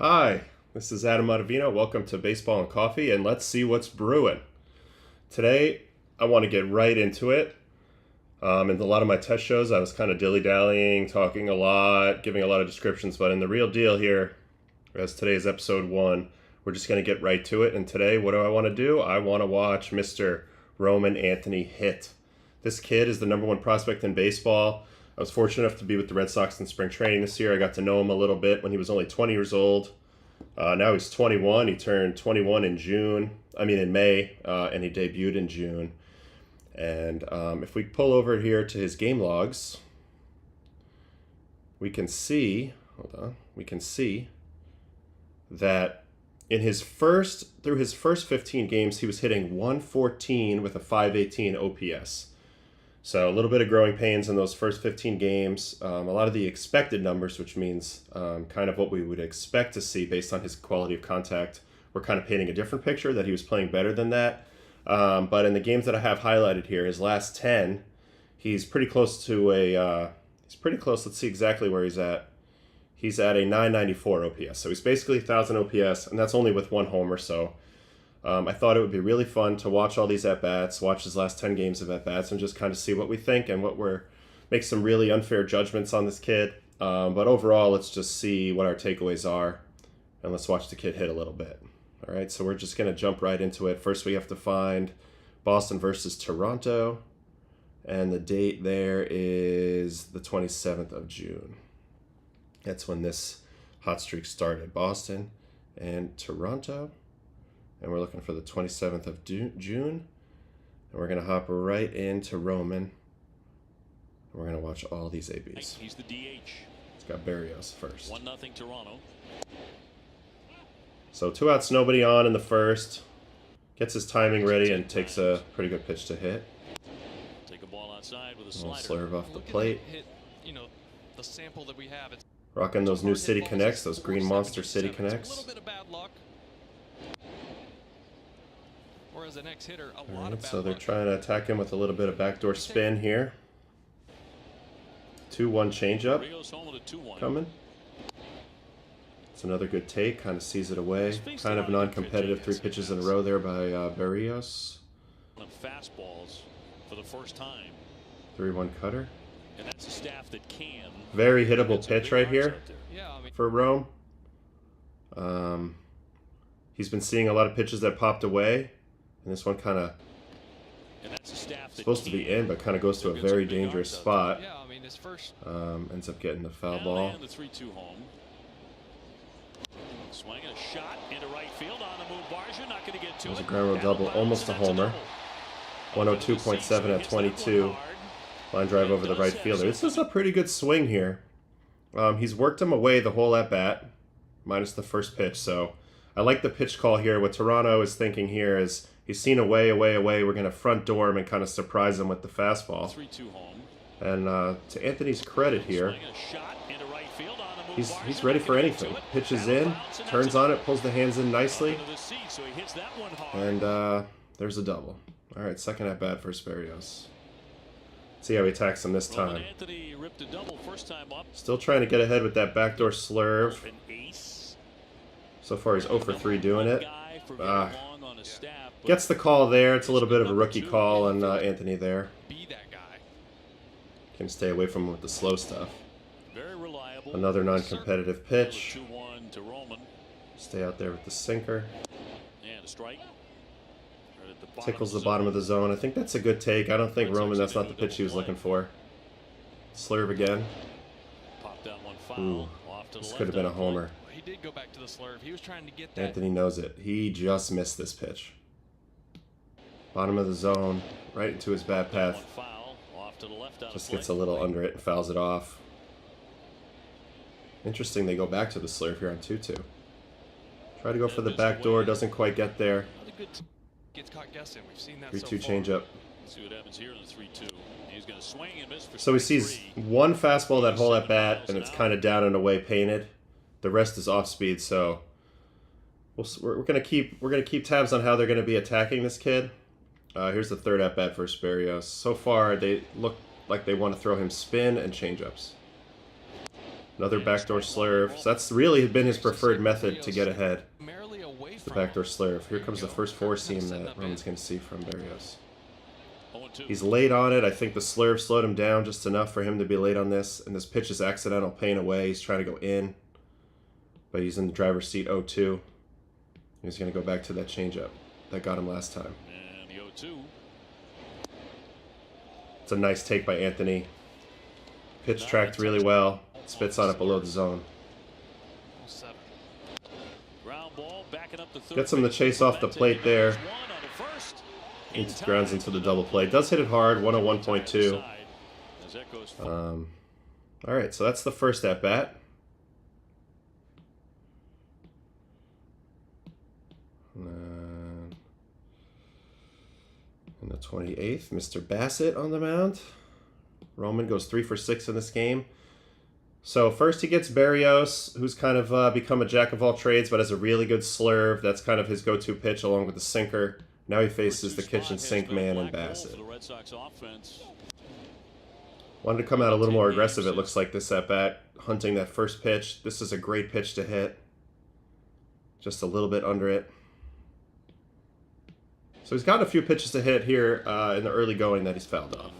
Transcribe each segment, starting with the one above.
Hi, this is Ottavino. Welcome to Baseball and Coffee, and let's see what's brewing. Today, I want to get right into it. In a lot of my test shows, I was kind of dilly-dallying, talking a lot, giving a lot of descriptions, but in the real deal here, as today is episode 1, we're just going to get right to it. And today, what do I want to do? I want to watch Mr. Roman Anthony hit. This kid is the #1 prospect in baseball. I was fortunate enough to be with the Red Sox in spring training this year. I got to know him a little bit when he was only 20 years old. Now he's 21. He turned 21 in May, and he debuted in June. And if we pull over here to his game logs, we can see, that through his first 15 games, he was hitting 114 with a 518 OPS. So a little bit of growing pains in those first 15 games. A lot of the expected numbers, which means kind of what we would expect to see based on his quality of contact, we're kind of painting a different picture that he was playing better than that. But in the games that I have highlighted here, his last 10, he's pretty close to let's see exactly where he's at. He's at a 994 OPS. So he's basically 1,000 OPS, and that's only with one homer. So I thought it would be really fun to watch all these at-bats, watch his last 10 games of at-bats, and just kind of see what we think and make some really unfair judgments on this kid. But overall, let's just see what our takeaways are, and let's watch the kid hit a little bit. All right, so we're just going to jump right into it. First, we have to find Boston versus Toronto, and the date there is the 27th of June. That's when this hot streak started. Boston and Toronto. And we're looking for the 27th of June. And we're going to hop right into Roman. And we're going to watch all these ABs. He's the DH. It's got Berrios first. 1-0 Toronto. So 2 outs, nobody on in the first. Gets his timing ready and takes a pretty good pitch to hit. Take a ball outside with a slider. Slurve off the plate. Hit, the sample that we have. Rocking those new City Connects, those green Monster City Connects. A little bit of bad luck. Whereas the next hitter, a lot All right, of bad so they're luck. trying to attack him with a little bit of backdoor spin here. 2-1 changeup coming. It's another good take, kind of sees it away. Kind of non-competitive 3 pitches in a row there by Berrios. Fastballs for the first time. 3-1 cutter. And that's a staff that can. Very hittable pitch right here Yeah, for Rome. He's been seeing a lot of pitches that popped away, and this one kind of supposed to be in, but kind of goes to a very dangerous spot. yeah, his first Ends up getting the foul ball. The 3-2 home. Swinging a shot into right field on the move. Barja not going to get to There's it. a ground rule double, almost a homer. 102.7 at 22. Line drive over the right fielder. This is a pretty good swing here. He's worked him away the whole at-bat, minus the first pitch. So I like the pitch call here. What Toronto is thinking here is he's seen away. We're going to front door him and kind of surprise him with the fastball. 3-2 home. And to Anthony's credit here, he's ready for anything. Pitches in, turns on it, pulls the hands in nicely, and there's a double. All right, second at-bat for Berrios. See how he attacks him this time. Still trying to get ahead with that backdoor slurve. So far he's 0 for 3 doing it. Gets the call there. It's a little bit of a rookie call on Anthony there. Can stay away from him with the slow stuff. Another non-competitive pitch. Stay out there with the sinker. Tickles the bottom of the zone. I think that's a good take. I don't think Roman, that's not the pitch he was looking for. Slurve again. Ooh, this could have been a homer. He did go back to the slurve. He was trying to get that. Anthony knows it. He just missed this pitch. Bottom of the zone, right into his bad path. Just gets a little under it and fouls it off. Interesting, they go back to the slurve here on 2-2. Try to go for the back door, doesn't quite get there. Gets caught guessing. We've seen that 3-2 changeup. See what happens here in the 3-2. He's going to swing and miss for So he sees one fastball that whole at bat, and it's kind of down and away painted. The rest is off speed, so we're gonna keep tabs on how they're gonna be attacking this kid. Here's the third at bat for Berrios. So far, they look like they want to throw him spin and changeups. Another backdoor slurve. So that's really been his preferred method to get ahead. The backdoor slurve. Here comes the first four seam that Roman's going to see from Berrios. He's late on it. I think the slurve slowed him down just enough for him to be late on this. And this pitch is accidental, paying away. He's trying to go in. But he's in the driver's seat 0-2. He's going to go back to that changeup that got him last time. And the 0-2. It's a nice take by Anthony. Pitch tracked really well. Spits on it below the zone. Gets him the chase off the plate there. Grounds into the double play. Does hit it hard, 101.2. Alright, so that's the first at-bat. In the 28th, Mr. Bassett on the mound. Roman goes 3 for 6 in this game. So first he gets Berrios, who's kind of become a jack of all trades, but has a really good slurve. That's kind of his go-to pitch along with the sinker. Now he faces the kitchen sink man in Bassett. Wanted to come out a little more aggressive, it looks like, this at-bat. Hunting that first pitch. This is a great pitch to hit. Just a little bit under it. So he's gotten a few pitches to hit here in the early going that he's fouled off.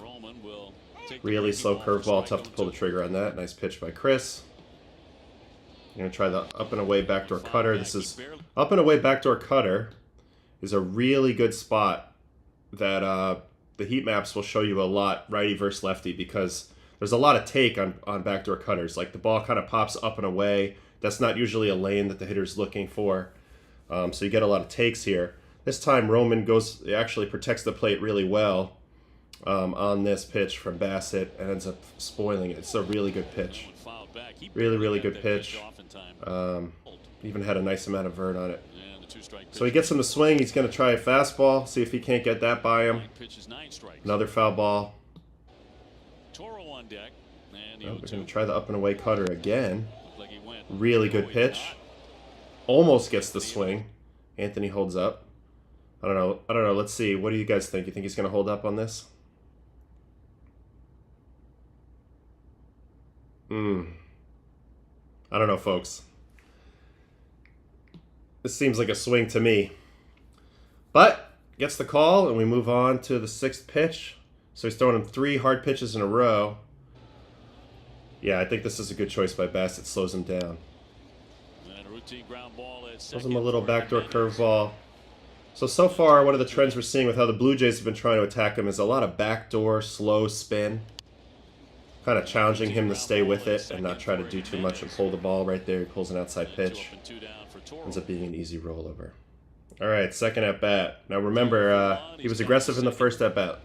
Really slow curveball, tough to pull the trigger on that. Nice pitch by Chris. You're going to try the up and away backdoor cutter. This is up and away backdoor cutter is a really good spot that the heat maps will show you a lot, righty versus lefty, because there's a lot of take on backdoor cutters. Like the ball kind of pops up and away. That's not usually a lane that the hitter's looking for. So you get a lot of takes here. This time Roman actually protects the plate really well on this pitch from Bassett and ends up spoiling it. It's a really good pitch. Really, really good pitch. Even had a nice amount of vert on it. So he gets him to swing. He's going to try a fastball, see if he can't get that by him. Another foul ball. Oh, we're going to try the up and away cutter again. Really good pitch. Almost gets the swing. Anthony holds up. I don't know. Let's see. What do you guys think? You think he's going to hold up on this? I don't know, folks. This seems like a swing to me. But gets the call, and we move on to the 6th pitch. So he's throwing him 3 hard pitches in a row. Yeah, I think this is a good choice by Bassett. Slows him down. Throws him a little backdoor curveball. So far, one of the trends we're seeing with how the Blue Jays have been trying to attack him is a lot of backdoor, slow spin. Kind of challenging him to stay with it and not try to do too much and pull the ball right there. He pulls an outside pitch. Ends up being an easy rollover. All right, second at-bat. Now remember, he was aggressive in the first at-bat.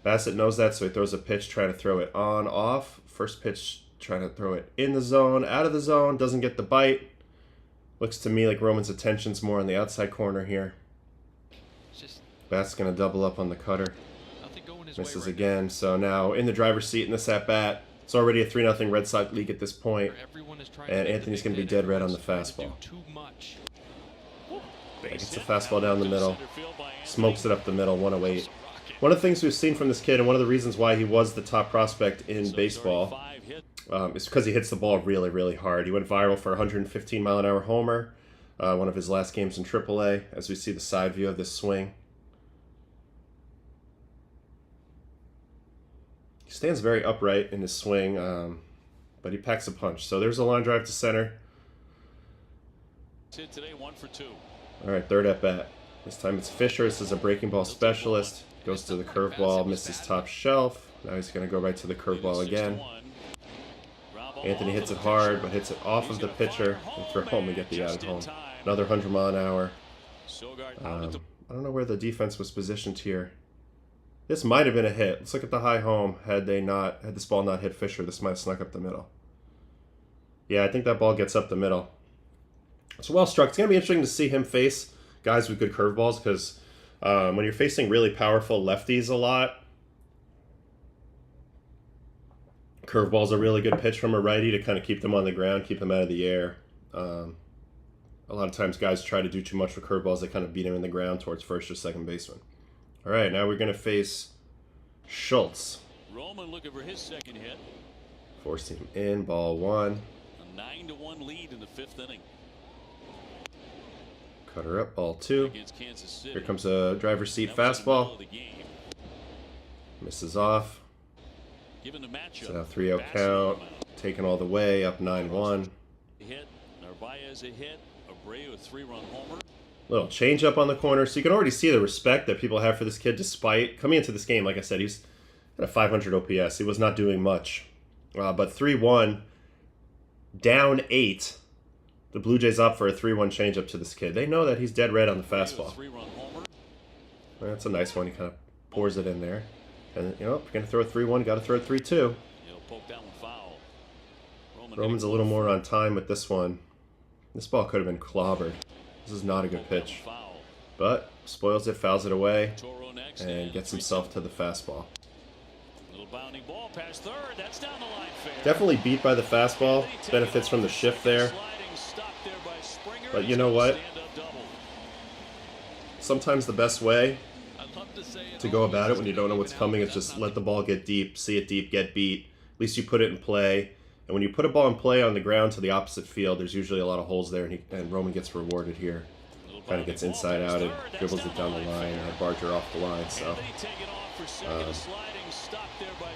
Bassett knows that, so he throws a pitch, trying to throw it on, off. First pitch, trying to throw it in the zone, out of the zone, doesn't get the bite. Looks to me like Roman's attention's more on the outside corner here. Bassett's going to double up on the cutter. Misses again, so now in the driver's seat in this at-bat. It's already a 3-0 Red Sox league at this point, and Anthony's going to be dead red on the fastball. Gets a fastball down the middle, smokes it up the middle, 108. One of the things we've seen from this kid, and one of the reasons why he was the top prospect in baseball, is because he hits the ball really, really hard. He went viral for a 115-mile-an-hour homer, one of his last games in AAA, as we see the side view of this swing. He stands very upright in his swing, but he packs a punch. So there's a line drive to center. Today, 1 for 2. All right, third at bat. This time it's Fisher. This is a breaking ball specialist. Goes to the curveball, misses top shelf. Now he's going to go right to the curveball again. Anthony hits it hard, but hits it off of the pitcher and throw home and get the out at home. Another 100-mile-an-hour. I don't know where the defense was positioned here. This might have been a hit. Let's look at the high home. Had this ball not hit Fisher, this might have snuck up the middle. Yeah, I think that ball gets up the middle. It's well struck. It's going to be interesting to see him face guys with good curveballs, because when you're facing really powerful lefties a lot, curveball's a really good pitch from a righty to kind of keep them on the ground, keep them out of the air. A lot of times guys try to do too much with curveballs. They kind of beat them in the ground towards first or second baseman. All right, now we're going to face Schultz. Roman looking for his second hit. Force him in, ball one. A 9-1 lead in the 5th inning. Cutter up, ball two. Against Kansas City. Here comes a driver's seat That was in the middle fastball. of the game. Misses off. Given the matchup. So now 3-0 count. Taken all the way, up 9-1. Hit. Narvaez a hit. Abreu a 3-run homer. Little change up on the corner. So you can already see the respect that people have for this kid despite coming into this game. Like I said, he's at a 500 OPS. He was not doing much. But 3-1, down 8. The Blue Jays up for a 3-1 changeup to this kid. They know that he's dead red on the fastball. That's a nice one. He kind of pours it in there. And, if you're going to throw a 3-1, you got to throw a 3-2. Roman's a little more on time with this one. This ball could have been clobbered. This is not a good pitch. But spoils it, fouls it away, and gets himself to the fastball. Definitely beat by the fastball. Benefits from the shift there. But you know what? Sometimes the best way to go about it when you don't know what's coming is just let the ball get deep, see it deep, get beat. At least you put it in play. And when you put a ball in play on the ground to the opposite field, there's usually a lot of holes there, and Roman gets rewarded here. Kind of gets inside out and dribbles it down the line and had Barger off the line. So,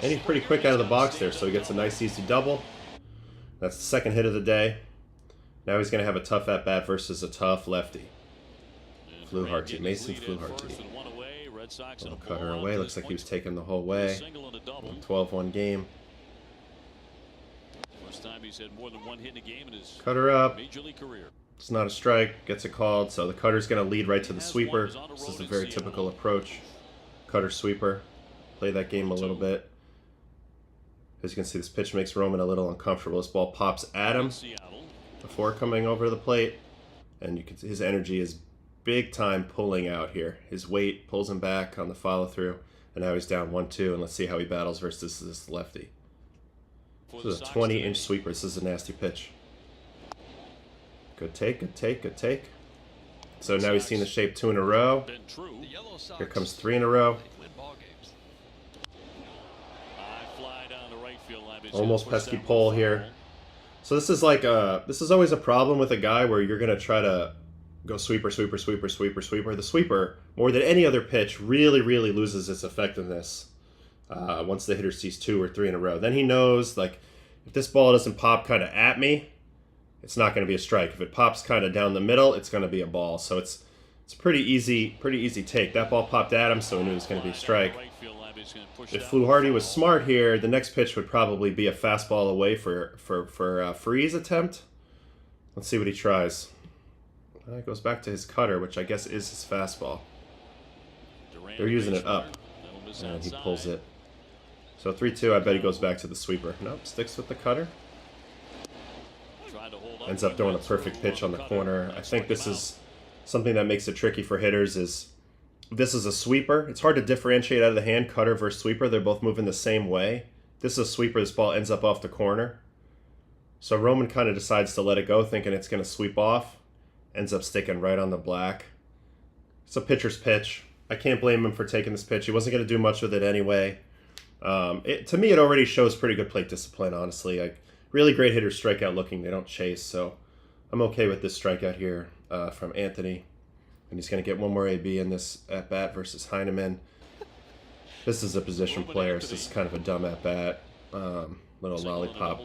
and he's pretty quick out of the box there, so he gets a nice easy double. That's the second hit of the day. Now he's going to have a tough at-bat versus a tough lefty. Fluharty, Mason Fluharty. Little cutter away, looks like he was taken the whole way. 12-1 game. Cutter up. It's not a strike, gets it called, so the cutter's going to lead right to the sweeper. This is a very typical approach. Cutter sweeper. Play that game a little bit. As you can see, this pitch makes Roman a little uncomfortable. This ball pops at him before coming over the plate, and you can see his energy is big time pulling out here. His weight pulls him back on the follow through, and now he's down 1-2, and let's see how he battles versus this lefty. This is a 20-inch sweeper. This is a nasty pitch. Good take, good take, good take. So now he's seen the shape 2 in a row. Here comes 3 in a row. Almost pesky pole here. So this is like this is always a problem with a guy where you're gonna try to go sweeper, sweeper, sweeper, sweeper, sweeper. The sweeper, more than any other pitch, really, really loses its effectiveness once the hitter sees 2 or 3 in a row. Then he knows, like, if this ball doesn't pop kind of at me, it's not going to be a strike. If it pops kind of down the middle, it's going to be a ball. So it's pretty easy take. That ball popped at him, so he knew it was going to be a strike. If Fluharty was smart here, the next pitch would probably be a fastball away for Freeze attempt. Let's see what he tries. It goes back to his cutter, which I guess is his fastball. They're using it up, and he pulls it. So 3-2, I bet he goes back to the sweeper. Nope, sticks with the cutter. Ends up throwing a perfect pitch on the corner. I think this is something that makes it tricky for hitters is this is a sweeper. It's hard to differentiate out of the hand, cutter versus sweeper. They're both moving the same way. This is a sweeper. This ball ends up off the corner. So Roman kind of decides to let it go, thinking it's going to sweep off. Ends up sticking right on the black. It's a pitcher's pitch. I can't blame him for taking this pitch. He wasn't going to do much with it anyway. To me, it already shows pretty good plate discipline, honestly. Like, really great hitters strike out looking. They don't chase, so I'm okay with this strikeout here from Anthony. And he's going to get one more AB in this at-bat versus Heineman. This is a position player, so this is kind of a dumb at-bat. Little lollipop.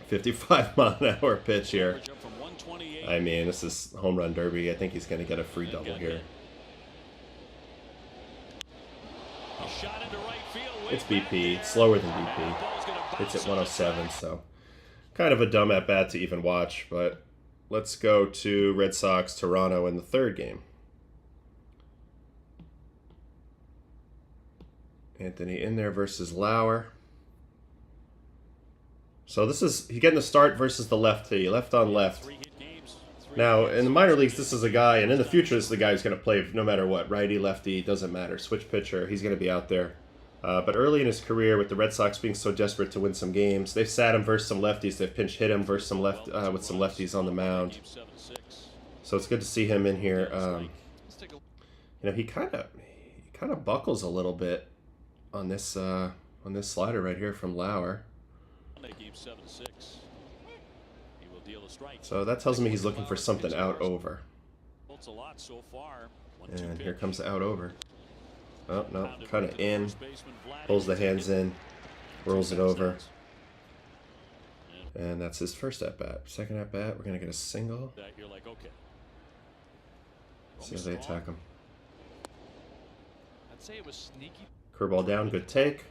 55-mile-an-hour pitch here. I mean, this is home run derby. I think he's going to get a free double here. It's BP. It's slower than BP. It's at 107, so kind of a dumb at-bat to even watch. But let's go to Red Sox, Toronto in the third game. Anthony in there versus Lauer. So this is, he's getting the start versus the lefty, left on left. Now, in the minor leagues, this is a guy, and in the future, this is the guy who's going to play no matter what. Righty, lefty, doesn't matter. Switch pitcher, he's going to be out there. But early in his career, with the Red Sox being so desperate to win some games, they've sat him versus some lefties. They've pinch hit him versus some with some lefties on the mound. So it's good to see him in here. You know, he kind of buckles a little bit on this slider right here from Lauer. So that tells me he's looking for something out over. And here comes the out over. Oh, no, kind of in. Pulls the hands in. Rolls it over. And that's his first at-bat. Second at-bat, we're going to get a single. See how they attack him. I'd say it was sneaky. Curveball down, good take.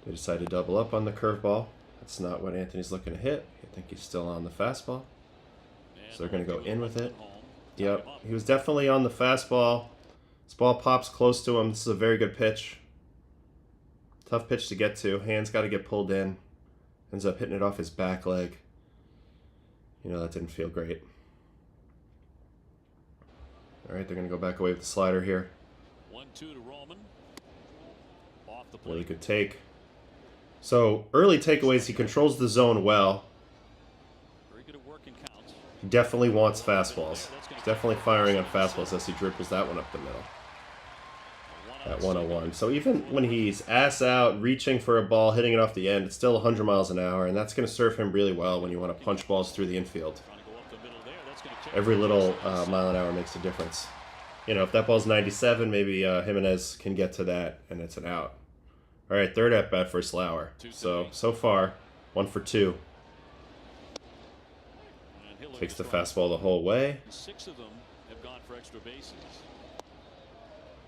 They decide to double up on the curveball. That's not what Anthony's looking to hit. I think he's still on the fastball. So they're going to go in with it. Yep, he was definitely on the fastball. This ball pops close to him. This is a very good pitch. Tough pitch to get to. Hands got to get pulled in. Ends up hitting it off his back leg. You know, that didn't feel great. All right, they're going to go back away with the slider here. 1-2 to Roman. Off the plate. Really good take. So, early takeaways, he controls the zone well. Very good at working counts. He definitely wants fastballs. He's definitely firing on fastballs as he dribbles that one up the middle. At 101. So even when he's ass out, reaching for a ball, hitting it off the end, it's still 100 miles an hour, and that's going to serve him really well when you want to punch balls through the infield. Every little mile an hour makes a difference. You know, if that ball's 97, maybe Jimenez can get to that, and it's an out. All right, third at bat for Slower. So far, 1 for 2. Takes the fastball the whole way. 6 of them have gone for extra bases.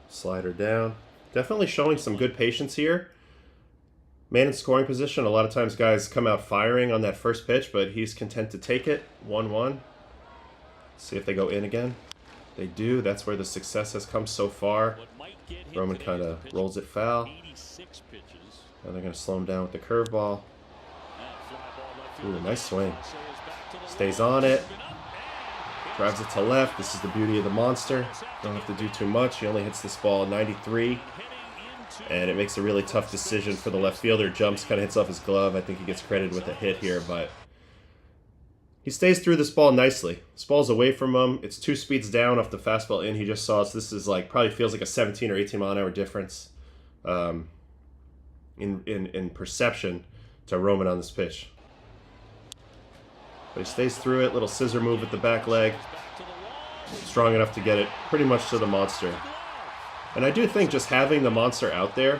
Slider down. Definitely showing some good patience here. Man in scoring position. A lot of times guys come out firing on that first pitch, but he's content to take it. 1-1. See if they go in again. They do. That's where the success has come so far. Roman kind of rolls it foul. Now they're going to slow him down with the curveball. Ooh, nice swing. Stays on it. Drives it to left. This is the beauty of the monster. Don't have to do too much. He only hits this ball 93. And it makes a really tough decision for the left fielder. Jumps, kind of hits off his glove. I think he gets credited with a hit here, but he stays through this ball nicely. This ball's away from him. It's 2 speeds down off the fastball in. He just saw it. So this is like, probably feels like a 17 or 18 mile an hour difference in perception to Roman on this pitch. But he stays through it. Little scissor move with the back leg. Strong enough to get it pretty much to the monster. And I do think just having the monster out there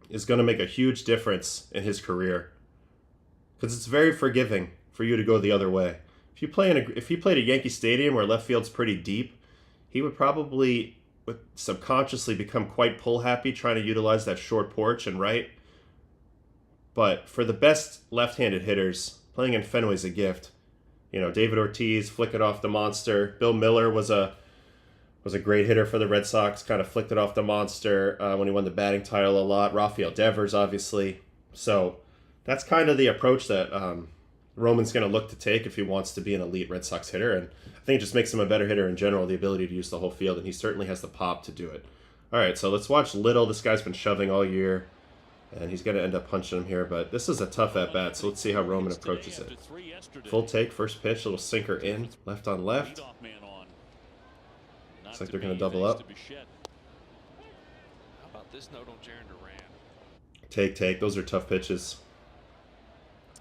is going to make a huge difference in his career. Because it's very forgiving for you to go the other way. If he played at Yankee Stadium where left field's pretty deep, he would probably subconsciously become quite pull happy trying to utilize that short porch and right. But for the best left-handed hitters, playing in Fenway's a gift. You know, David Ortiz flick it off the monster. Bill Miller was a great hitter for the Red Sox, kind of flicked it off the monster when he won the batting title a lot. Rafael Devers, obviously. So that's kind of the approach that Roman's going to look to take if he wants to be an elite Red Sox hitter. And I think it just makes him a better hitter in general, the ability to use the whole field, and he certainly has the pop to do it. All right, so let's watch Little. This guy's been shoving all year, and he's going to end up punching him here. But this is a tough at-bat, so let's see how Roman approaches it. Full take, first pitch, little sinker in, left on left. Looks like they're going to double up. How about this note on Jaron Duran? Take. Those are tough pitches.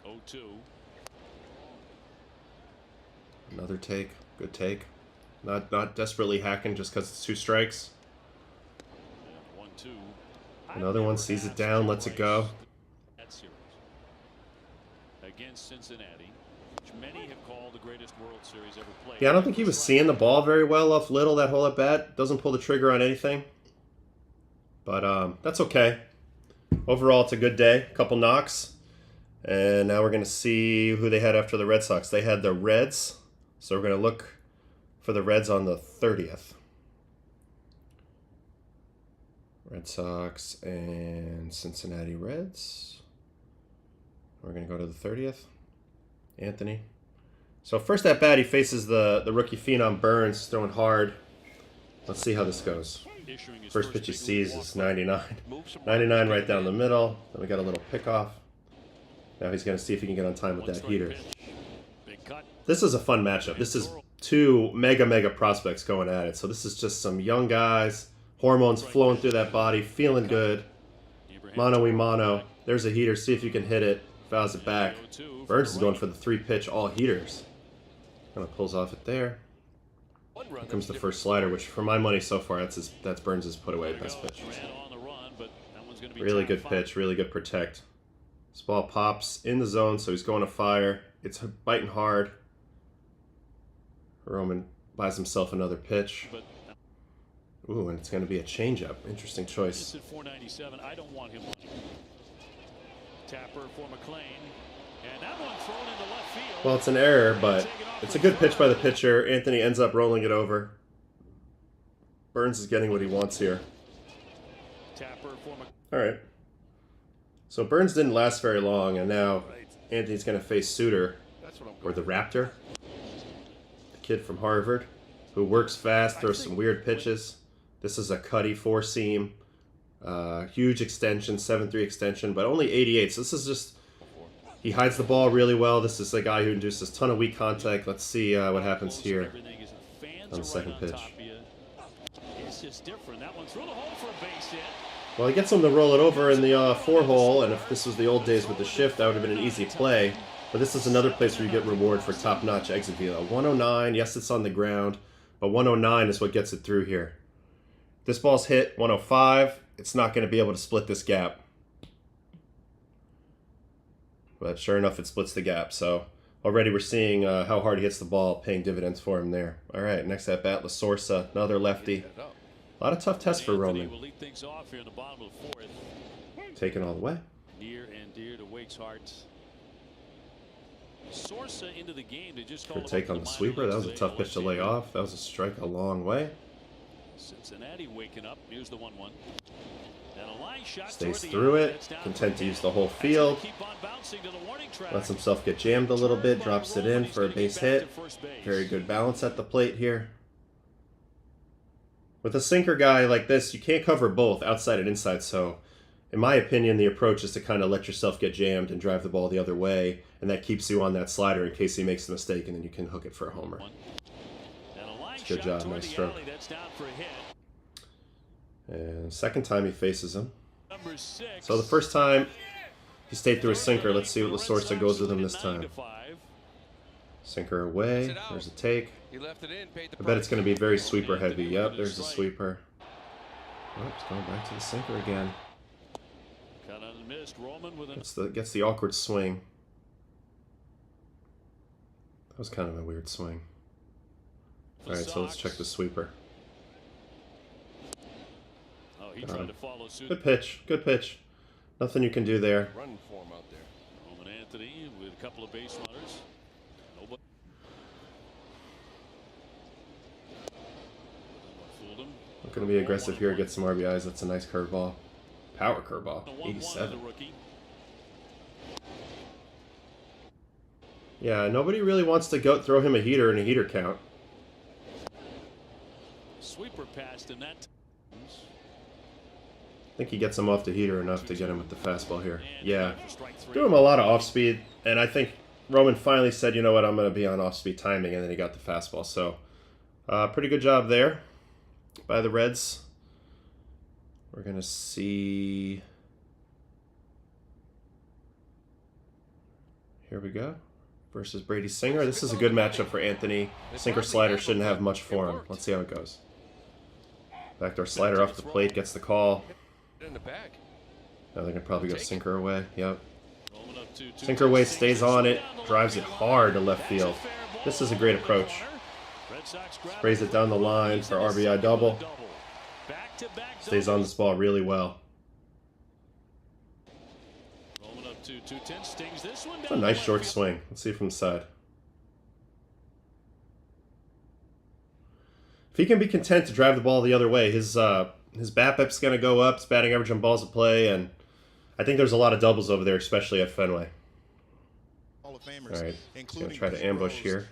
0-2. Another take. Good take. Not desperately hacking just because it's 2 strikes. 1-2. Another one sees it down, lets it go. That series against Cincinnati, which many have called the greatest World Series ever played. Yeah, I don't think he was seeing the ball very well off Little that whole at bat. Doesn't pull the trigger on anything. But that's okay. Overall, it's a good day. Couple knocks. And now we're going to see who they had after the Red Sox. They had the Reds. So we're going to look for the Reds on the 30th. Red Sox and Cincinnati Reds. We're going to go to the 30th. Anthony. So first at bat, he faces the rookie phenom Burns, throwing hard. Let's see how this goes. First pitch he sees is 99. 99 right down the middle. Then we got a little pickoff. Now he's going to see if he can get on time with that heater. This is a fun matchup. This is 2 mega prospects going at it. So this is just some young guys, hormones flowing through that body, feeling good. Mono y mono. There's a heater. See if you can hit it. Fouls it back. Burns is going for the 3-pitch all heaters. Kind of pulls off it there. Here comes the first slider, which for my money so far, that's Burns' put away best pitch. Really good pitch. Really good protect. This ball pops in the zone, so he's going to fire. It's biting hard. Roman buys himself another pitch. Ooh, and it's going to be a changeup. Interesting choice. At 497, I don't want him on. Tapper for McLean, and that one thrown into left field. Well, it's an error, but it's a good pitch by the pitcher. Anthony ends up rolling it over. Burns is getting what he wants here. Tapper for All right. So Burns didn't last very long, and now Anthony's going to face Suter, or the Raptor, the kid from Harvard, who works fast, throws some weird pitches. This is a cutty 4-seam, huge extension, 7.3 extension, but only 88. So this is just, he hides the ball really well. This is a guy who induces a ton of weak contact. Let's see what happens here on the second pitch. It's just different. That one through the hole for a base hit. Well, he gets him to roll it over in the 4-hole, and if this was the old days with the shift, that would have been an easy play. But this is another place where you get reward for top-notch exit velo. 109, yes, it's on the ground, but 109 is what gets it through here. This ball's hit 105. It's not going to be able to split this gap. But sure enough, it splits the gap. So already we're seeing how hard he hits the ball, paying dividends for him there. All right, next at bat, La Sorsa, another lefty. A lot of tough tests for Roman. Taken all the way. Near and dear to Wake's heart. Sorsa into the game to just Good take on the sweeper. That was a tough pitch to lay off. That was a strike a long way. Cincinnati waking up. Here's the 1-1. And a line shot. Stays through it. Content to use the whole field. Lets himself get jammed a little bit. Drops it in for a base hit. Very good balance at the plate here. With a sinker guy like this, you can't cover both outside and inside. So, in my opinion, the approach is to kind of let yourself get jammed and drive the ball the other way. And that keeps you on that slider in case he makes a mistake, and then you can hook it for a homer. Good job, nice stroke. And second time he faces him. So the first time he stayed through a sinker. Let's see what La Sorsa goes with him this time. Sinker away. There's a take. I bet it's going to be very sweeper heavy. Yep, there's the sweeper. Oops, going back to the sinker again. Gets the awkward swing. That was kind of a weird swing. Alright, so let's check the sweeper. Good pitch. Good pitch. Nothing you can do there. Running form out there. Roman Anthony with a couple of base runners. Nobody. Looking to be aggressive here, get some RBIs. That's a nice curveball. Power curveball. 87. Yeah, nobody really wants to throw him a heater in a heater count. Sweeper passed in that. I think he gets him off the heater enough to get him with the fastball here. Yeah. Threw him a lot of off-speed, and I think Roman finally said, you know what, I'm going to be on off-speed timing, and then he got the fastball. So, pretty good job there by the Reds. We're going to see... Here we go. Versus Brady Singer. This is a good matchup for Anthony. Sinker slider shouldn't have much for him. Let's see how it goes. Backdoor slider off the plate, gets the call. Now they're going to probably go sinker away. Yep. Sinker away, stays on it, drives it hard to left field. This is a great approach. Sprays it down the line for RBI double. Stays on this ball really well. It's a nice short swing. Let's see from the side. If he can be content to drive the ball the other way, his BABIP's going to go up, his batting average on balls of play, and I think there's a lot of doubles over there, especially at Fenway. All right, he's going to try to ambush here.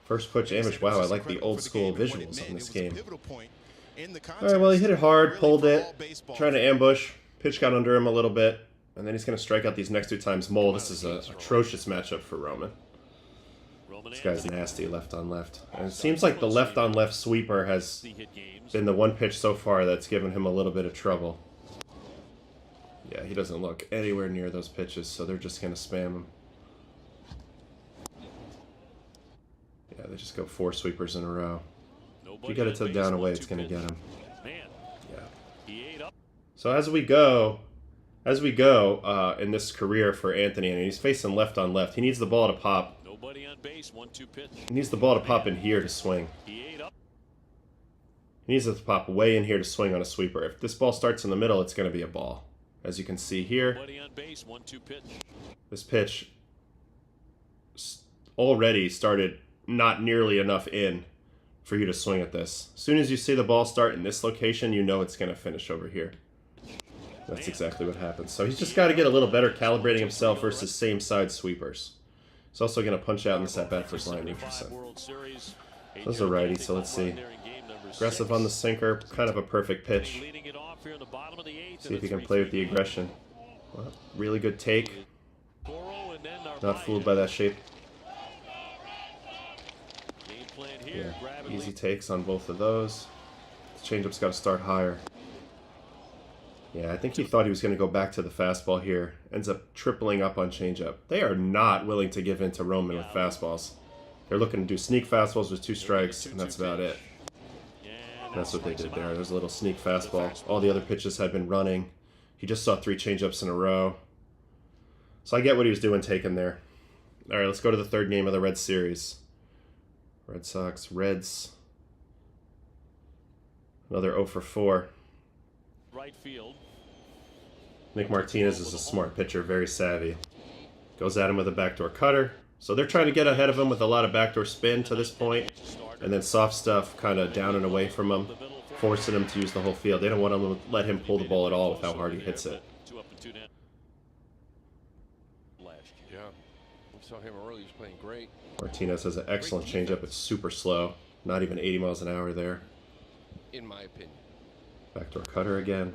First pitch ambush. Wow, I like the old school visuals on this game. All right, well, he hit it hard, pulled it, trying to ambush. Pitch got under him a little bit, and then he's going to strike out these next two times. Mole, this is an atrocious matchup for Roman. This guy's nasty, left on left. And it seems like the left on left sweeper has been the one pitch so far that's given him a little bit of trouble. Yeah, he doesn't look anywhere near those pitches, so they're just going to spam him. Yeah, they just go 4 sweepers in a row. If you get it to the down away, it's going to get him. Yeah. So as we go in this career for Anthony, and he's facing left on left, he needs the ball to pop. Nobody on base, 1-2 pitch. He needs the ball to pop in here to swing. He needs it to pop way in here to swing on a sweeper. If this ball starts in the middle, it's going to be a ball. As you can see here, Nobody on base, 1-2 pitch. This pitch already started not nearly enough in for you to swing at this. As soon as you see the ball start in this location, you know it's going to finish over here. That's exactly what happens. So he's just got to get a little better calibrating himself versus same side sweepers. He's also going to punch out in this at-bat for his line 8%. Those are righty, so let's see. Aggressive on the sinker, kind of a perfect pitch. See if he can play with the aggression. Well, really good take. Not fooled by that shape. Yeah, easy takes on both of those. The changeup's got to start higher. Yeah, I think he thought he was going to go back to the fastball here. Ends up tripling up on changeup. They are not willing to give in to Roman with fastballs. They're looking to do sneak fastballs with 2 strikes, and that's about it. That's what they did there. There's a little sneak fastball. All the other pitches had been running. He just saw 3 changeups in a row. So I get what he was doing taking there. All right, let's go to the 3rd game of the Reds series. Red Sox, Reds. Another 0 for 4. Right field. Nick Martinez is a smart pitcher, very savvy. Goes at him with a backdoor cutter. So they're trying to get ahead of him with a lot of backdoor spin to this point, and then soft stuff kind of down and away from him, forcing him to use the whole field. They don't want to let him pull the ball at all with how hard he hits it. Yeah, we saw him early. He was playing great. Martinez has an excellent changeup. It's super slow. Not even 80 miles an hour there. In my opinion. Backdoor cutter again.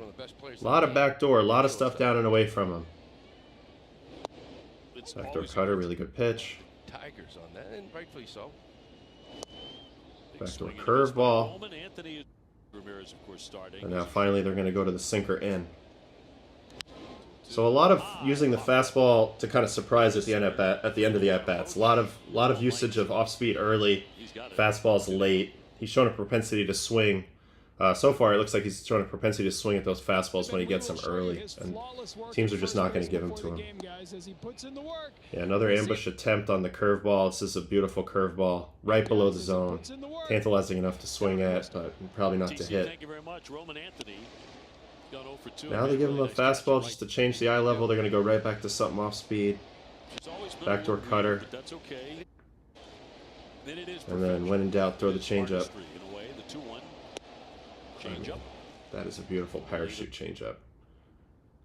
A lot of backdoor, a lot of stuff down and away from him. Backdoor cutter, really good pitch. Tigers on that, and rightfully so. Backdoor curveball. And now finally they're going to go to the sinker in. So a lot of using the fastball to kind of surprise at the end of the at-bats. A lot of usage of off-speed early, fastballs late. He's shown a propensity to swing. So far, it looks like he's shown a propensity to swing at those fastballs when he gets them early, and teams are just not going to give them to him. Yeah, another ambush attempt on the curveball. This is a beautiful curveball, right below the zone. Tantalizing enough to swing at, but probably not to hit. Now they give him a fastball just to change the eye level. They're going to go right back to something off speed. Backdoor cutter. And then when in doubt, throw the changeup. That is a beautiful parachute changeup.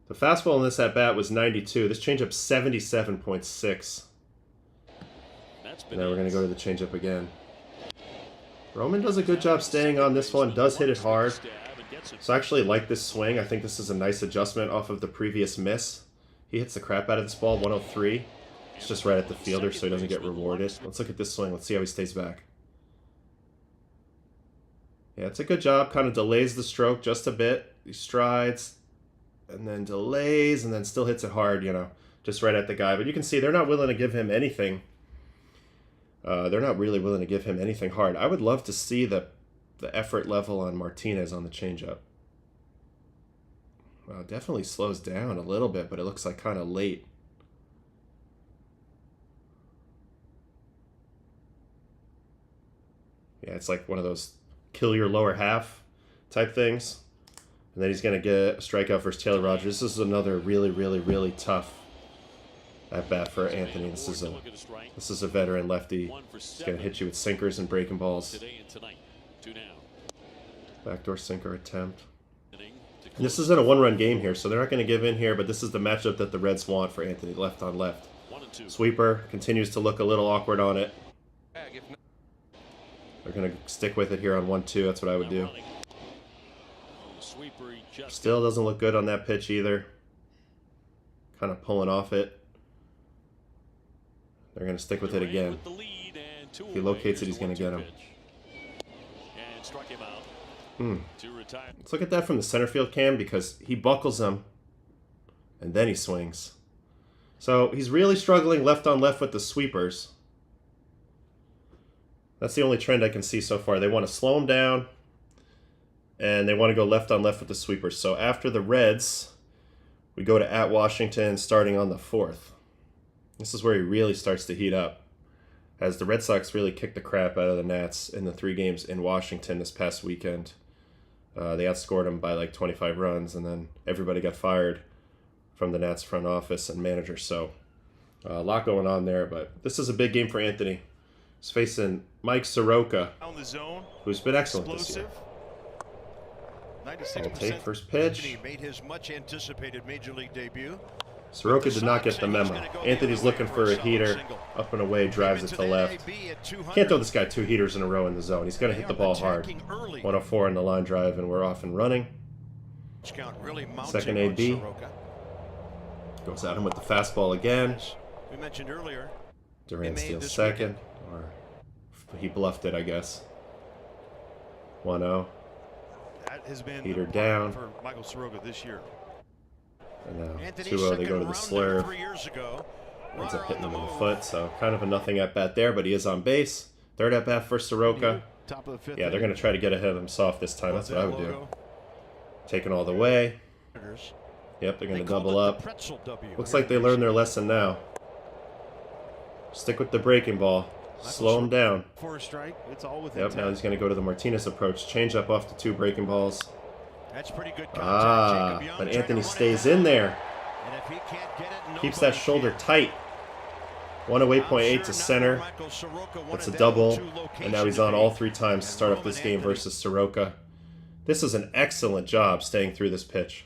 The fastball in this at-bat was 92. This changeup's 77.6. Now we're going to go to the changeup again. Roman does a good job staying on this one. Does hit it hard. So I actually like this swing. I think this is a nice adjustment off of the previous miss. He hits the crap out of this ball, 103. It's just right at the fielder, so he doesn't get rewarded. Let's look at this swing. Let's see how he stays back. Yeah, it's a good job. Kind of delays the stroke just a bit. He strides, and then delays, and then still hits it hard, you know, just right at the guy. But you can see they're not willing to give him anything. They're not really willing to give him anything hard. I would love to see the effort level on Martinez on the changeup. Definitely slows down a little bit, but it looks like kind of late. Yeah, it's like one of those kill your lower half type things. And then he's going to get a strikeout versus Taylor Rogers. This is another really, really, really tough at-bat for Anthony. This is a veteran lefty. He's going to hit you with sinkers and breaking balls. Backdoor sinker attempt. This isn't a one-run game here, so they're not going to give in here, but this is the matchup that the Reds want for Anthony, left on left. Sweeper continues to look a little awkward on it. They're going to stick with it here on 1-2. That's what I would do. Still doesn't look good on that pitch either. Kind of pulling off it. They're going to stick with it again. If he locates it, he's going to get him. Let's look at that from the center field cam, because he buckles him And then he swings. So he's really struggling left on left with the sweepers. That's the only trend I can see so far. They want to slow him down, and they want to go left on left with the sweepers. So after the Reds, we go to at Washington starting on the 4th. This is where he really starts to heat up, as the Red Sox really kicked the crap out of the Nats in the 3 games in Washington this past weekend. They outscored them by like 25 runs, and then everybody got fired from the Nats front office and manager. So a lot going on there, but this is a big game for Anthony. He's facing Mike Soroka, who's been excellent this year. I'll take first pitch. Made his much anticipated major league debut. Soroka did not get the memo. Anthony's looking for a heater. Up and away, drives it to left. Can't throw this guy 2 heaters in a row in the zone. He's going to hit the ball hard. 104 on the line drive, and we're off and running. Second AB. Goes at him with the fastball again. We mentioned earlier. Durant steals second. Or he bluffed it, I guess. 1-0. That has been heater down for Michael Soroka this year. And now 2-0, they go to the slurve. Ends up hitting him in the foot, so kind of a nothing at bat there, but he is on base. Third at bat for Soroka. Yeah, they're going to try to get ahead of him soft this time. That's what I would do. Taking all the way. Yep, they're going to double up. Looks like they learned their lesson now. Stick with the breaking ball. Slow him down. For a strike, it's all within Yep, now he's going to go to the Martinez approach. Change up off the 2 breaking balls. That's pretty good contact. But Anthony stays in there. Keeps that shoulder tight. 108.8 to center. That's a double. And now he's on all 3 times to start off this game versus Soroka. This is an excellent job staying through this pitch.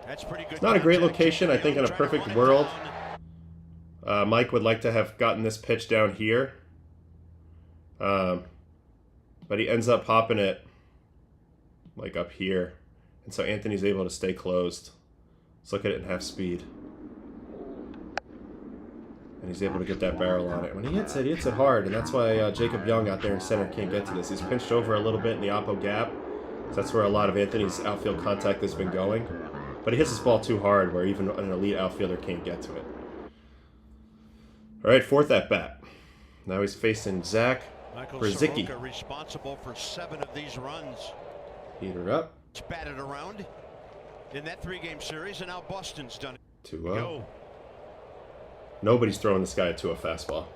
It's not a great location. I think in a perfect world, Mike would like to have gotten this pitch down here. But he ends up popping it like up here. And so Anthony's able to stay closed. Let's look at it in half speed. And he's able to get that barrel on it. When he hits it hard. And that's why Jacob Young out there in center can't get to this. He's pinched over a little bit in the oppo gap. So that's where a lot of Anthony's outfield contact has been going. But he hits this ball too hard where even an elite outfielder can't get to it. All right, 4th at bat. Now he's facing Zach Brzezicki. Responsible for 7 of these runs. Heater up. It's batted around in that 3-game series, and now Boston's done it. 2-0. Nobody's throwing this guy to a fastball.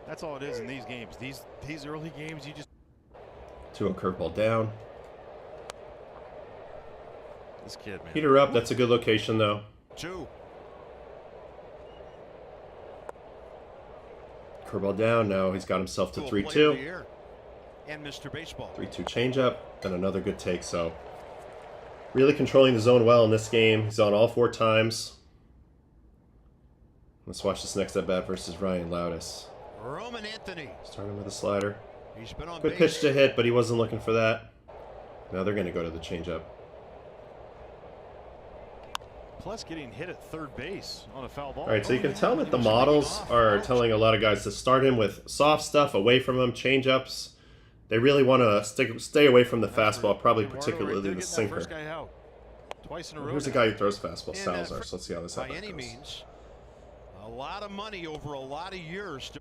That's all it is in these games. These early games, you just 2-0 curveball down. This kid, man. Heater up. That's a good location, though. 2. Curveball down. Now he's got himself to 3-2. And Mr. Baseball. 3-2 changeup. And another good take. So really controlling the zone well in this game. He's on all 4 times. Let's watch this next at bat versus Ryan Loudis. Roman Anthony. Starting with a slider. He's been on good pitch to hit, but he wasn't looking for that. Now they're going to go to the changeup. Plus getting hit at third base on a foul ball. All right, so you can tell that the models are telling a lot of guys to start him with soft stuff, away from him, changeups. They really want to stay away from the fastball, probably particularly the sinker. Here's a guy who throws fastball, Salazar. So let's see how this by any means, a lot of money over a lot of years.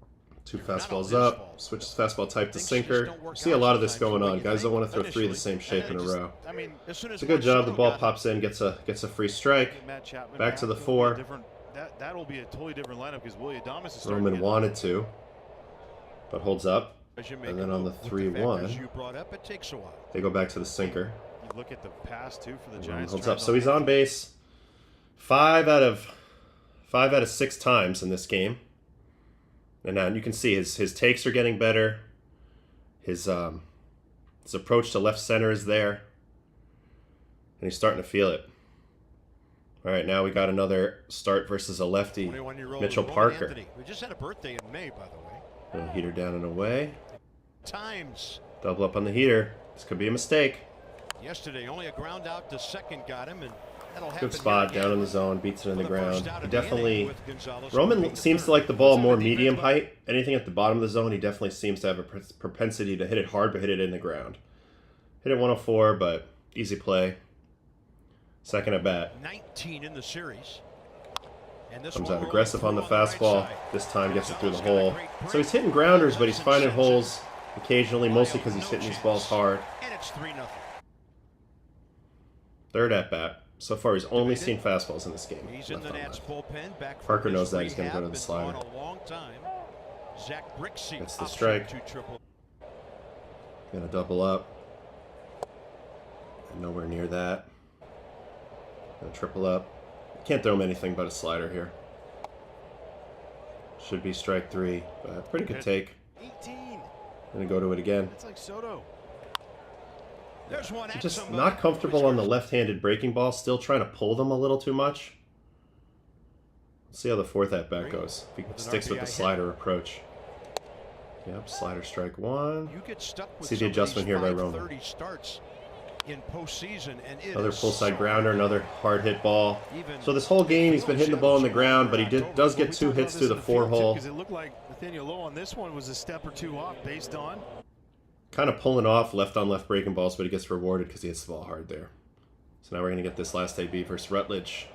2 fastballs up, switches fastball type to sinker. See a lot of this going on. Guys don't want to throw 3 the same shape in a row. It's a good job. The ball pops in, gets a free strike. Back to the 4. That'll be a totally different lineup because Willie Adames is Roman wanted to, but holds up. And then on the 3-1, they go back to the sinker. You look at the pass too for the Giants. Holds up. So he's on base 5 out of 6 times in this game. And now you can see his takes are getting better. His approach to left center is there. And he's starting to feel it. All right, now we got another start versus a lefty, Mitchell Parker. We just had a birthday in May, by the way. And heater down and away. Times. Double up on the heater. This could be a mistake. Yesterday, only a ground out to second got him, and that'll happen. Good spot down in the zone, beats it in the ground. He definitely. Roman seems to like the ball more medium height. Anything at the bottom of the zone, he definitely seems to have a propensity to hit it hard, but hit it in the ground. Hit it 104, but easy play. Second at bat. 19 in the series. And this Comes one out rolling aggressive on the through right fastball. side. This time gets it through the He's got a hole. great break. So he's hitting grounders, but he's finding Runs and holes occasionally, mostly because he's No hitting these chance. balls hard. And it's 3-0. Third at bat. So far, he's only seen fastballs in this game. He's in left the on Nats left. bullpen. Back from Parker his knows that he's going to go to rehab. the Been slider. gone a long time. Zach Brixey. That's the option strike. to triple. Gonna double up. Nowhere near that. Gonna triple up. Can't throw him anything but a slider here. Should be strike 3. But pretty good take. 18. Gonna go to it again. That's like Soto. There's one at Just somebody. not comfortable on the left-handed breaking ball. Still trying to pull them a little too much. Let's see how the fourth at bat goes. If he sticks with the slider approach. Yep, slider strike 1. You get stuck with See the some of adjustment these here by Roman. 5:30 starts in postseason, and it Another is full side so grounder, another hard hit ball. even So this whole game he's been hitting the ball on the ground, but he does get 2 hits through the 4 hole. Because it looked like Nathaniel Lowe on this one was a step or 2 off based on. Kind of pulling off left on left breaking balls, but he gets rewarded because he hits the ball hard there. So now we're going to get this last AB versus Rutledge.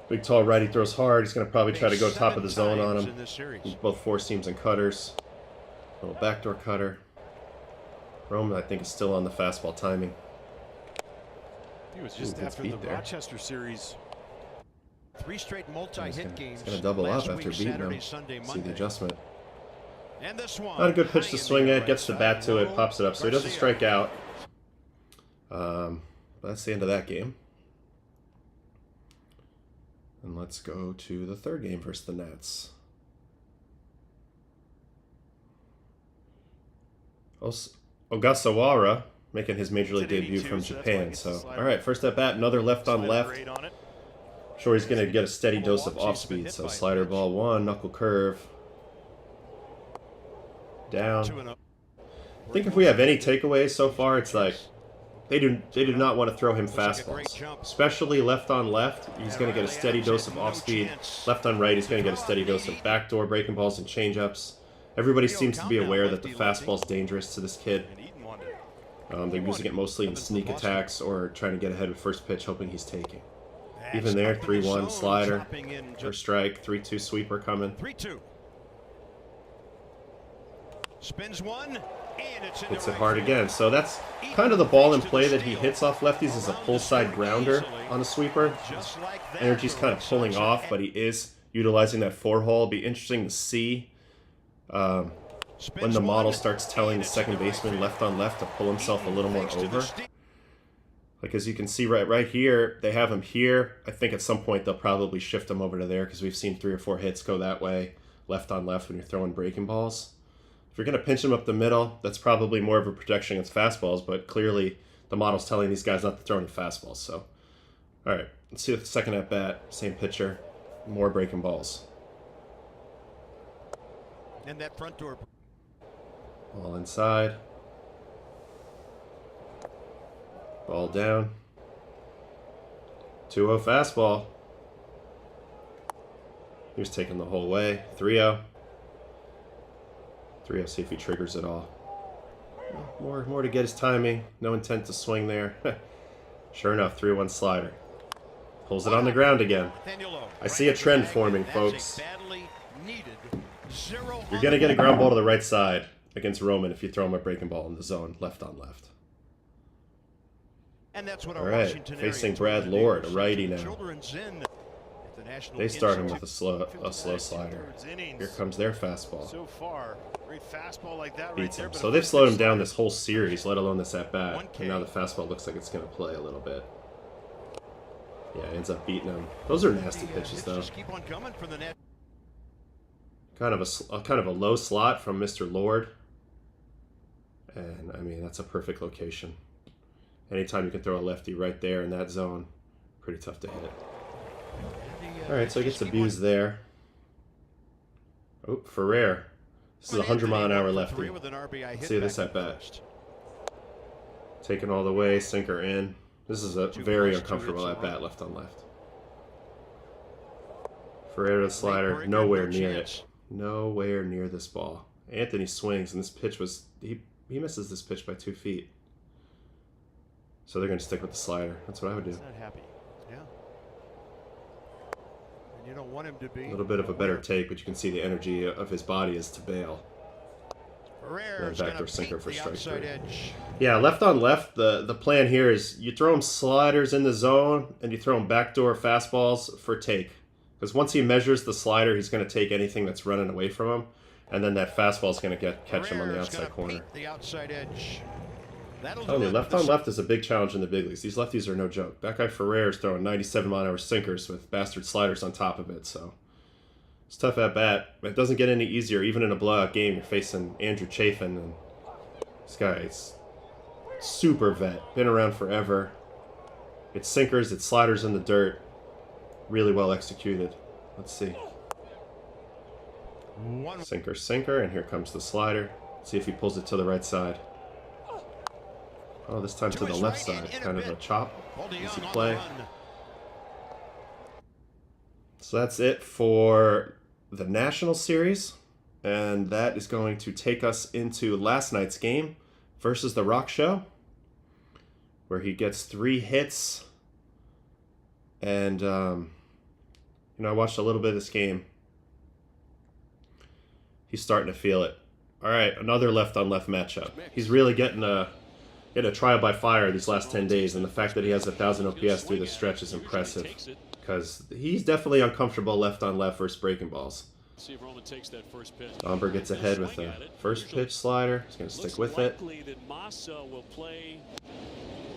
Big tall righty throws hard. He's going to probably try to go top of the zone on him. in this series. Both four seams and cutters. Little backdoor cutter. Roman, I think, is still on the fastball timing. He was just good after speed the there. Rochester series. 3 straight multi-hit games. He's going to double up last after week, beating Saturday, him. Sunday, See Monday. the adjustment. And this one, Not a good pitch high to in swing the at. right Gets the side. bat to it, Low, pops it up, so he doesn't Garcia. strike out. That's the end of that game. And let's go to the third game versus the Nats. Ogasawara making his major league It's an debut 82, from so that's why he Japan. gets the So, slider. all right, first at bat, another left on Slider left. grade on it. Sure, he's going to get a steady Couple dose of walks, he's off been speed. hit So by a slider pitch. ball 1, knuckle curve. Down. 2-0. I think if we have any takeaways so far, it's like they do not want to throw him Looks like a great fastballs, jump. especially left on left. He's going to get a steady dose of off speed. Left on right, he's going to get a steady dose of backdoor breaking balls and changeups. Everybody seems to be aware that the fastball's dangerous to this kid. And Eaton wanted it. They're using it mostly in sneak attacks or trying to get ahead with first pitch, hoping he's taking. That's Even there, up in the 3-1 zone, slider. chopping in First just strike, 3-2 sweeper coming. 3-2. Spins one, and it's in Hits the it right hard field. again. So that's kind of the ball in play that he hits off lefties is a pull side grounder on a sweeper. Just like that Energy's for kind of Red pulling Sox. off, but he is utilizing that 4 hole. Be interesting to see when Spins the model one, starts telling and the it's second in the right baseman field. left on left to pull himself a little more Thanks to the over. steal. Like as you can see right here, they have him here. I think at some point they'll probably shift him over to there because we've seen 3 or 4 hits go that way, left on left when you're throwing breaking balls. If you're going to pinch him up the middle, that's probably more of a protection against fastballs, but clearly the model's telling these guys not to throw any fastballs. So, all right, let's see the second at bat, same pitcher, more breaking balls. And that front door. Ball inside. Ball down. 2-0 fastball. He was taking the whole way. 3-0. 3-0, see if he triggers it all. More to get his timing. No intent to swing there. Sure enough, 3-1 slider. Pulls it on the ground again. Nathaniel Lowe. I see a trend forming, That's folks. a badly needed 0 You're on going to the get a board. ground ball to the right side against Roman if you throw him a breaking ball in the zone, left on left. And that's what All our right, Washington facing area Brad tournament Lord, a is. righty now. Children's in at the National They start him Institute. with a slow slider. Here comes their fastball. So far, great fastball like that right Beats there. him. but So a they've first slowed him pitch down slider. this whole series, let alone this at bat. 1K. And now the fastball looks like it's going to play a little bit. Yeah, ends up beating him. Those are nasty pitches, Hits though. just keep on coming from the net. Kind of a low slot from Mr. Lord. And I mean, that's a perfect location. Anytime you can throw a lefty right there in that zone, pretty tough to hit. All right, so he gets abused there. Oh, Ferrer. This is a 100-mile-an-hour lefty. Let's see this at bat. Taken all the way, sinker in. This is a very balls, 2 uncomfortable hits, at and bat left on left. Ferrer to the slider, nowhere near it. Nowhere near this ball. Anthony swings, and this pitch was he misses this pitch by 2 feet. So they're going to stick with the slider. That's what I would do. He's not happy. Yeah. And you don't want him to be. A little bit of a better take, but you can see the energy of his body is to bail. Ferrer's Backdoor gonna sinker paint for the strike outside three. edge. Yeah, left on left, the plan here is you throw him sliders in the zone and you throw him backdoor fastballs for take. Because once he measures the slider, he's going to take anything that's running away from him. And then that fastball is going to catch him on the Ferrer's outside gonna corner. paint the outside edge. That'll Oh, do the it. left on left is a big challenge in the big leagues. These lefties are no joke. That guy Ferrer is throwing 97-mile-an-hour sinkers with bastard sliders on top of it. So it's tough at bat. It doesn't get any easier. Even in a blowout game, you're facing Andrew Chafin. And this guy is super vet. Been around forever. It's sinkers, it's sliders in the dirt. Really well executed. Let's see. Sinker, sinker, and here comes the slider. See if he pulls it to the right side. Oh, this time to the left side. Kind of a chop. Easy play. So that's it for the National Series. And that is going to take us into last night's game versus the Rock Show, where he gets 3 hits. And, I watched a little bit of this game. He's starting to feel it. All right, another left-on-left matchup. He's really getting a trial by fire these last 10 days, and the fact that he has 1,000 OPS through the stretch is impressive, because he's definitely uncomfortable left-on-left versus breaking balls. Gomber gets ahead with the first pitch slider. He's going to stick with it.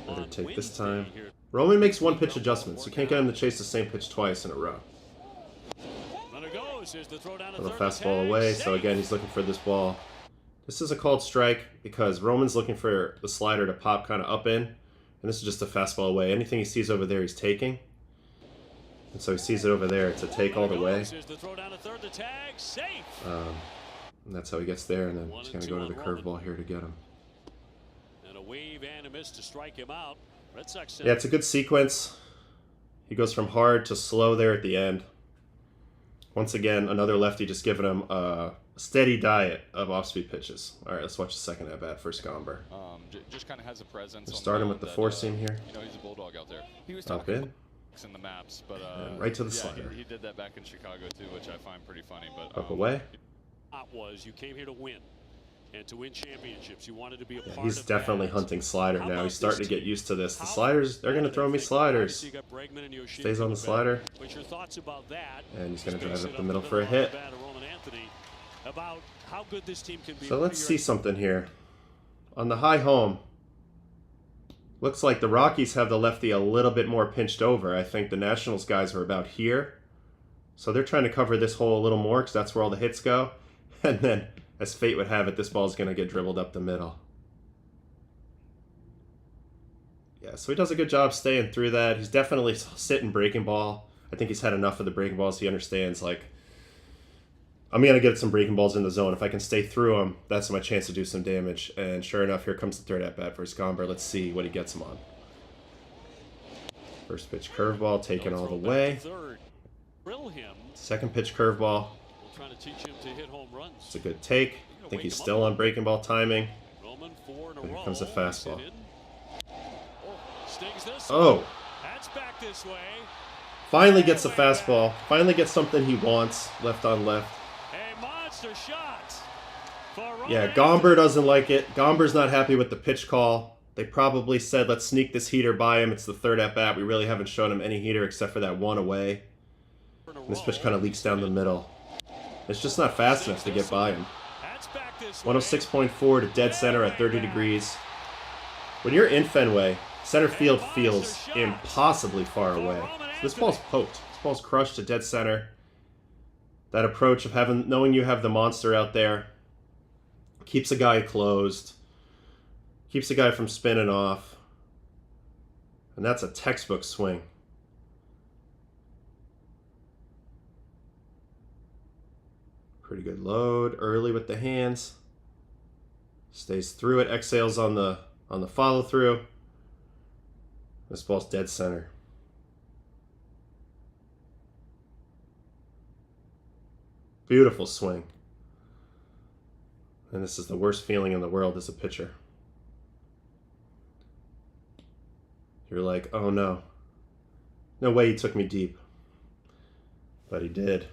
Better take this time. Roman makes 1 pitch adjustments. You can't get him to chase the same pitch twice in a row. Little fastball away, so again, he's looking for this ball. This is a called strike because Roman's looking for the slider to pop kind of up in, and this is just a fastball away. Anything he sees over there, he's taking. And so he sees it over there. It's a take all the way. And that's how he gets there, and then he's going to go to the curveball here to get him. Yeah, it's a good sequence. He goes from hard to slow there at the end. Once again, another lefty just giving him a steady diet of off-speed pitches. All right, let's watch the second at-bat for Gomber. Just kind of has a presence. Starting with the four-seam here. He's a bulldog out there. He was up in. In the maps, but right to the slider. He did that back in Chicago too, which I find pretty funny. But up away. You came here to win. And to win championships, you wanted to be a part he's of definitely that. hunting slider now. He's starting to get used to this. The sliders, they're going to throw me sliders. Stays on the slider. And he's going to drive up the middle for a hit. So let's see something here. On the high home, looks like the Rockies have the lefty a little bit more pinched over. I think the Nationals guys are about here. So they're trying to cover this hole a little more because that's where all the hits go. And then, as fate would have it, this ball is going to get dribbled up the middle. Yeah, so he does a good job staying through that. He's definitely sitting breaking ball. I think he's had enough of the breaking balls. He understands, like, I'm going to get some breaking balls in the zone. If I can stay through them, that's my chance to do some damage. And sure enough, here comes the third at-bat versus Gomber. Let's see what he gets him on. First pitch curveball taken all the way. Second pitch curveball. It's a good take. I think he's still on breaking ball timing. And here comes a fastball. Oh! Finally gets a fastball. Finally gets something he wants. Left on left. Yeah, Gomber doesn't like it. Gomber's not happy with the pitch call. They probably said, let's sneak this heater by him. It's the third at-bat. We really haven't shown him any heater except for that one away. And this pitch kind of leaks down the middle. It's just not fast enough to get by him. 106.4 to dead center at 30 degrees. When you're in Fenway, center field feels impossibly far away. This ball's poked. This ball's crushed to dead center. That approach of knowing you have the monster out there keeps a guy closed. Keeps a guy from spinning off. And that's a textbook swing. Pretty good load early with the hands. Stays through it, exhales on the follow through. This ball's dead center. Beautiful swing. And this is the worst feeling in the world as a pitcher. You're like, oh no. No way he took me deep. But he did.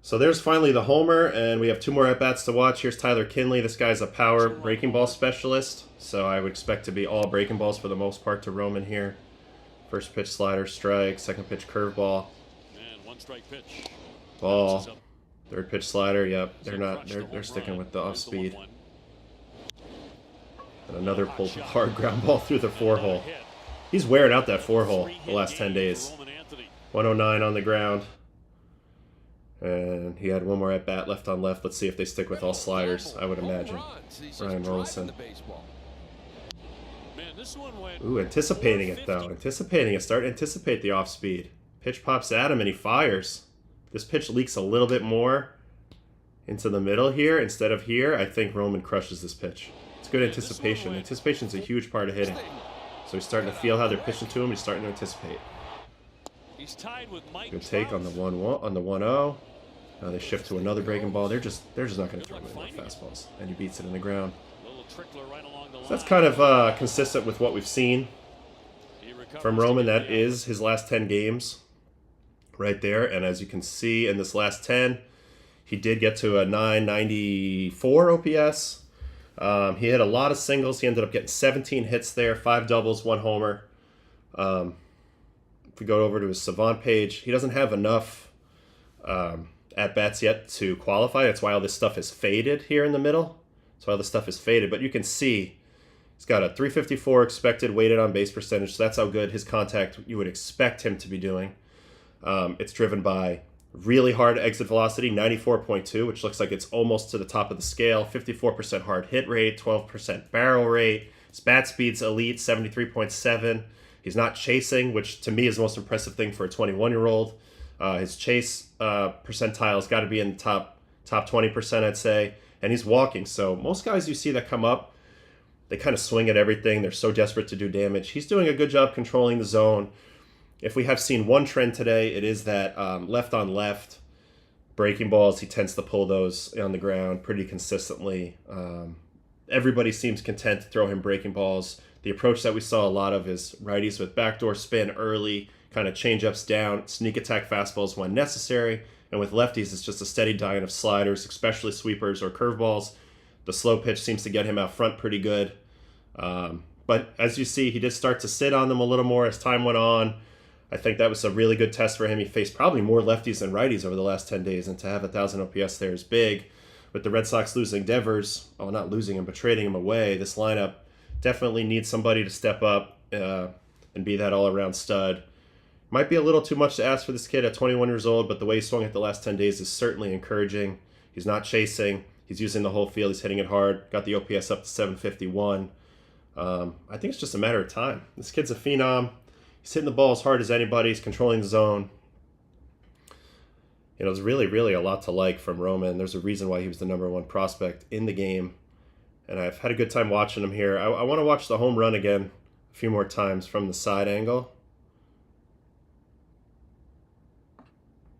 So there's finally the homer, and we have 2 more at-bats to watch. Here's Tyler Kinley. This guy's a power breaking ball specialist, so I would expect to be all breaking balls for the most part to Roman here. First pitch slider, strike. Second pitch curveball. And 1 strike pitch. Ball. Third pitch slider. Yep, they're sticking with the off speed. And another pull hard ground ball through the 4-hole. He's wearing out that 4-hole the last 10 days. 109 on the ground. And he had 1 more at bat left on left. Let's see if they stick with all sliders, I would imagine. Ryan Rollison. Ooh, anticipating it though. Anticipating it. Start to anticipate the off speed. Pitch pops at him and he fires. This pitch leaks a little bit more into the middle here instead of here. I think Roman crushes this pitch. It's good anticipation. Anticipation is a huge part of hitting. So he's starting to feel how they're pitching to him. He's starting to anticipate. Good take on the 1-1 on the 1-0. Now they shift to another breaking ball. They're just not going to throw him any more fastballs. And he beats it in the ground. So that's kind of consistent with what we've seen from Roman. That is his last 10 games right there. And as you can see in this last 10, he did get to a 994 OPS. He had a lot of singles. He ended up getting 17 hits there, 5 doubles, 1 homer. If we go over to his Savant page, he doesn't have enough at-bats yet to qualify. That's why all this stuff is faded here in the middle. That's why all this stuff is faded. But you can see he's got a 354 expected weighted on base percentage. So that's how good his contact you would expect him to be doing. It's driven by really hard exit velocity, 94.2, which looks like it's almost to the top of the scale. 54% hard hit rate, 12% barrel rate. His bat speed's elite, 73.7. He's not chasing, which to me is the most impressive thing for a 21-year-old. His chase percentile's got to be in the top 20%, I'd say. And he's walking. So most guys you see that come up, they kind of swing at everything. They're so desperate to do damage. He's doing a good job controlling the zone. If we have seen one trend today, it is that left on left breaking balls. He tends to pull those on the ground pretty consistently. Everybody seems content to throw him breaking balls. The approach that we saw a lot of is righties with backdoor spin early, kind of change-ups down, sneak attack fastballs when necessary. And with lefties, it's just a steady diet of sliders, especially sweepers or curveballs. The slow pitch seems to get him out front pretty good. But as you see, he did start to sit on them a little more as time went on. I think that was a really good test for him. He faced probably more lefties than righties over the last 10 days, and to have 1,000 OPS there is big. With the Red Sox losing Devers, well, not losing him, but trading him away, this lineup definitely needs somebody to step up and be that all-around stud. Might be a little too much to ask for this kid at 21 years old, but the way he swung it the last 10 days is certainly encouraging. He's not chasing. He's using the whole field. He's hitting it hard. Got the OPS up to 751. I think it's just a matter of time. This kid's a phenom. He's hitting the ball as hard as anybody. He's controlling the zone. You know, there's really, really a lot to like from Roman. There's a reason why he was the #1 prospect in the game. And I've had a good time watching him here. I want to watch the home run again a few more times from the side angle.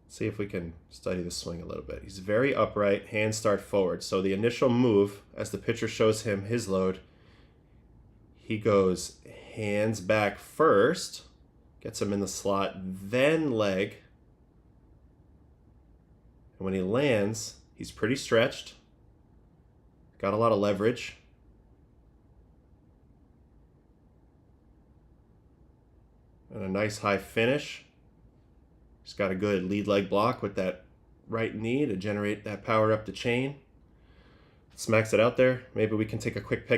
See if we can study the swing a little bit. He's very upright, hands start forward. So the initial move, as the pitcher shows him his load, he goes hands back first, gets him in the slot, then leg. And when he lands, he's pretty stretched. Got a lot of leverage. And a nice high finish. He's got a good lead leg block with that right knee to generate that power up the chain. Smacks it out there. Maybe we can take a quick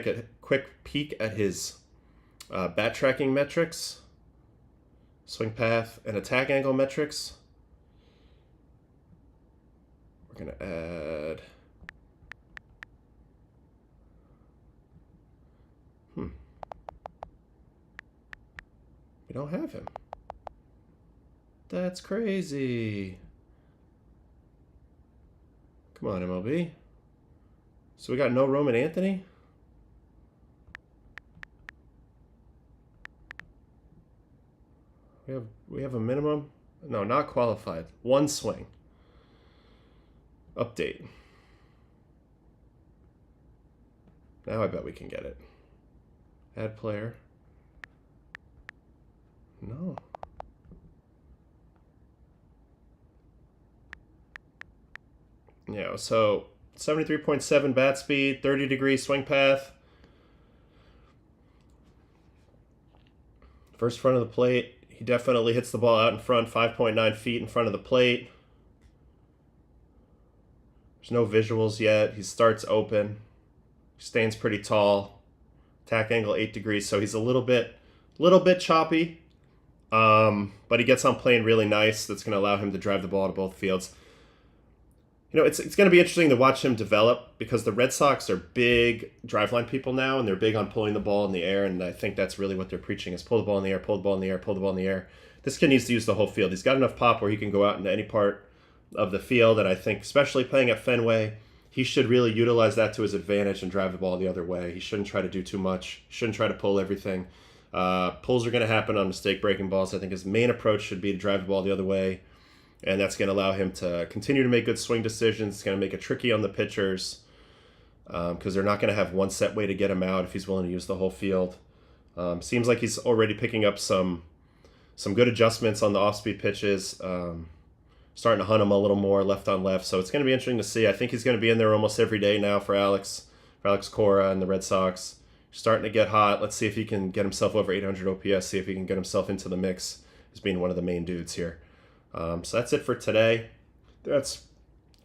peek at his bat tracking metrics, swing path, and attack angle metrics. We're going to add... We don't have him. That's crazy. Come on, MLB. So we got no Roman Anthony? We have a minimum? No, not qualified. 1 swing. Update. Now I bet we can get it. Add player. No. Yeah, so 73.7 bat speed, 30-degree swing path. First front of the plate. He definitely hits the ball out in front, 5.9 feet in front of the plate. There's no visuals yet. He starts open. Stands pretty tall. Attack angle 8 degrees, so he's a little bit choppy. But he gets on plane really nice. That's going to allow him to drive the ball to both fields. You know, it's going to be interesting to watch him develop because the Red Sox are big driveline people now, and they're big on pulling the ball in the air, and I think that's really what they're preaching is pull the ball in the air, pull the ball in the air, pull the ball in the air. This kid needs to use the whole field. He's got enough pop where he can go out into any part of the field, and I think especially playing at Fenway, he should really utilize that to his advantage and drive the ball the other way. He shouldn't try to do too much. Shouldn't try to pull everything. Pulls are going to happen on mistake-breaking balls. I think his main approach should be to drive the ball the other way, and that's going to allow him to continue to make good swing decisions. It's going to make it tricky on the pitchers because they're not going to have one set way to get him out if he's willing to use the whole field. Seems like he's already picking up some good adjustments on the off-speed pitches, starting to hunt him a little more left on left. So it's going to be interesting to see. I think he's going to be in there almost every day now for Alex Cora and the Red Sox. Starting to get hot. Let's see if he can get himself over 800 OPS, see if he can get himself into the mix as being one of the main dudes here. So that's it for today. That's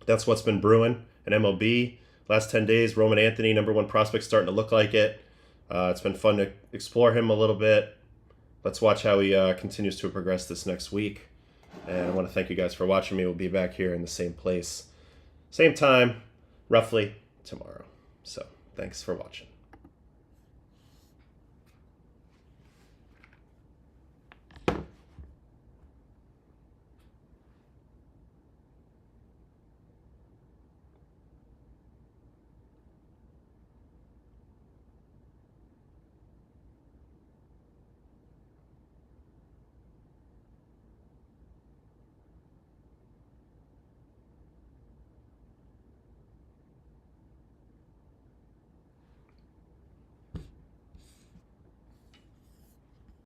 what's been brewing in MLB. Last 10 days, Roman Anthony, #1 prospect, starting to look like it. It's been fun to explore him a little bit. Let's watch how he continues to progress this next week. And I want to thank you guys for watching me. We'll be back here in the same place, same time, roughly tomorrow. So thanks for watching.